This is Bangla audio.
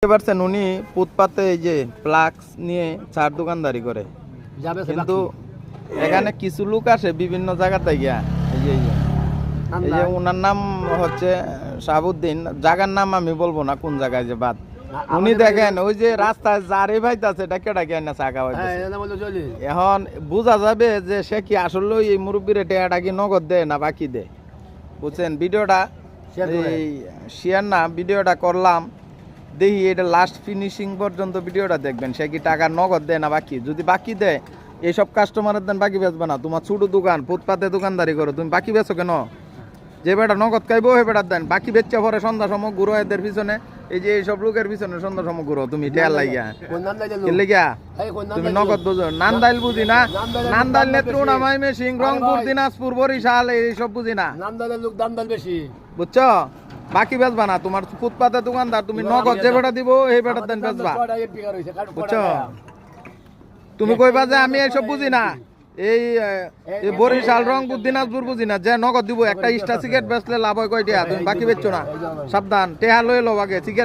বুঝতে পারছেন উনি ফুটপাতে এই যে ফ্লাক্স নিয়ে চার দোকানদারি করে, কিন্তু এখানে কিছু লোক আসে বিভিন্ন জায়গাতে গিয়া এই যে ওনার নাম হচ্ছে শাহাবুদ্দিন, জায়গার নাম আমি বলবো না কোন জায়গায় যে বাদ। উনি দেখেন ওই যে রাস্তায় যারে ভাইতাছে ডাকে ডাকে না চা খাওয়াই। এখন বোঝা যাবে যে সে কি আসলে এই মুরব্বীর টেয়াটা কি নগদ দেয় না বাকি দেয়। বুঝছেন ভিডিওটা এই শেয়ার না ভিডিওটা করলাম, দেখি এটা লাস্ট ফিনিশিং পর্যন্ত ভিডিওটা দেখবেন সে কি টাকা নগদ দেয় না বাকি। যদি বাকি দেয় এইসব কাস্টমারের দেন বাকি বেচবে না। তোমার ছোট দোকান ফুটপাতে দোকানদারি করো, তুমি বাকি বেচো কেন? যে বেটা নগদ খাইবো হে বেটার দেন, বাকি বেচছে পরে সন্ধ্যা সময় ঘুরো এদের পিছনে, এই যে এইসব লোকের পিছনে সন্ধ্যা সময় ঘুরো তুমি টেয়ার লাগিয়া গিয়া। তুমি নগদ বুঝো, নান্দাইল বুঝি না, নান্দাইল নেত্রকোনা ময়মনসিং রংপুর দিনাজপুর বরিশাল এইসব বুঝি না, বুঝছো? বাকি বেচবা না, তোমার ফুটপাতে দোকানদার তুমি নগদ যে বেটা দিব এই বেটার দেন বেচবা, বুঝছো? তুমি কইবা যে আমি এইসব বুঝি না, এই বরিশাল রংপুর দিনাজপুর বুঝি না, যে নগদ দিব একটা স্টার সিগারেট বেচলে লাভ হয় কয়টা, তুমি বাকি বেচছো না। সাবধান, টেহা লয়ে লো আগে সিগারেট।